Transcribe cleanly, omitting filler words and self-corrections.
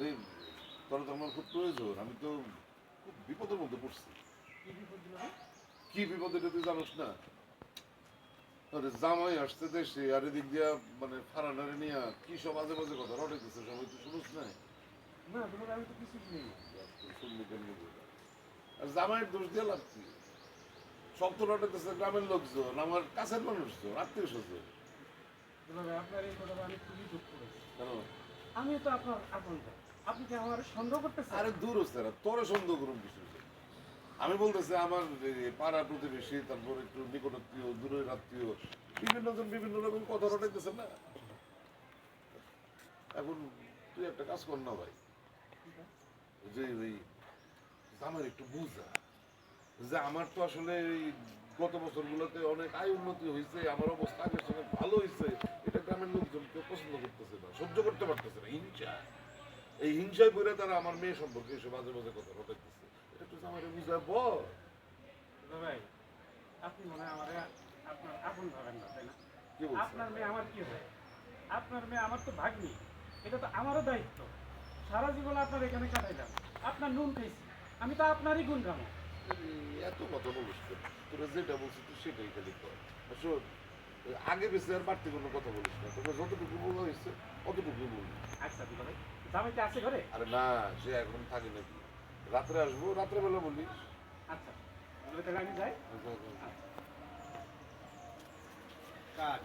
আরে তোর তো আমার খুব প্রয়োজন, আমি তো খুব বিপদের মধ্যে পড়ছি। কি বিপদ দিল? কি বিপদ এটা তুই জানোস না? আরে জামাই আসছে দেশে, আর এদিক দিয়া মানে ফারানারে নিয়ে কি সব আজে বাজে কথা রটাইতেছে, সবাই তো শুনিস নাই? না তোমার আমি তো কিছু শুনি না। শুনলি কেমনি বলবো? আর জামাইয়ের দোষ দিয়ে লাভ কি? সব তো রটাইতেছে গ্রামের লোকজন, আমার কাছের মানুষজন, আত্মীয় স্বজন। তবে আপনার এই কথাটা আমি খুবই দুঃখ করেছি। কেন? আমি তো আপনার আপন ভাই। আপনি কি আমার সন্দেহ করতেছেন? আরে দূর হচ্ছে না, তোরে সন্দেহ করুন কিছু নেই। আমি বলতেছি আমার এই পাড়া প্রতিবেশী, তারপর একটু নিকটাত্মীয়, দূরের আত্মীয়, বিভিন্ন জন বিভিন্ন রকম কথা রটাইতেছে না। এখন তুই একটা কাজ কর না ভাই, যে ওই আমার একটু বুঝা যে আমার তো আসলে এই গত বছরগুলোতে অনেক আয় উন্নতি হয়েছে, আমার অবস্থা আগের সঙ্গে ভালো হয়েছে, এটা গ্রামের লোকজন কেউ পছন্দ করতেছে না, সহ্য করতে পারতেছে না। হিংসা, এই হিংসায় পড়ে তারা আমার মেয়ে সম্পর্কে এসে বাজে বাজে কথা রটাইতেছে। এটা তো আমার বুঝা বল। তবে ভাই, আপনি মনে হয় আমার আপনার আপন ভাবেন না, তাই না? কি বলছিস? আপনার মেয়ে আমার কি হয়? আপনার মেয়ে আমার তো ভাগ্নি। এটা তো আমারও দায়িত্ব। সারা জীবন আপনার এখানে কাটাইলাম। আপনার নুন খাইছি। আমি তো আপনারই গুণ গামো। এত কথা বলিস কেন? তোরা যেটা বলছিস তুই সেটাই খালি কর। আর শোন, ওই আগে বেশি আর বাড়তি কোনো কথা বলিস না, তোকে যতটুকু বলা হয়েছে অতটুকু বলবি। আচ্ছা দিবা ভাই, জামাইতে আছে ঘরে? আরে না, সে এখন থাকে নাকি, রাত্রে আসবো, রাত্রে বেলা বলিস। আচ্ছা, তাহলে আমি যাই। আচ্ছা, আচ্ছা। কাট।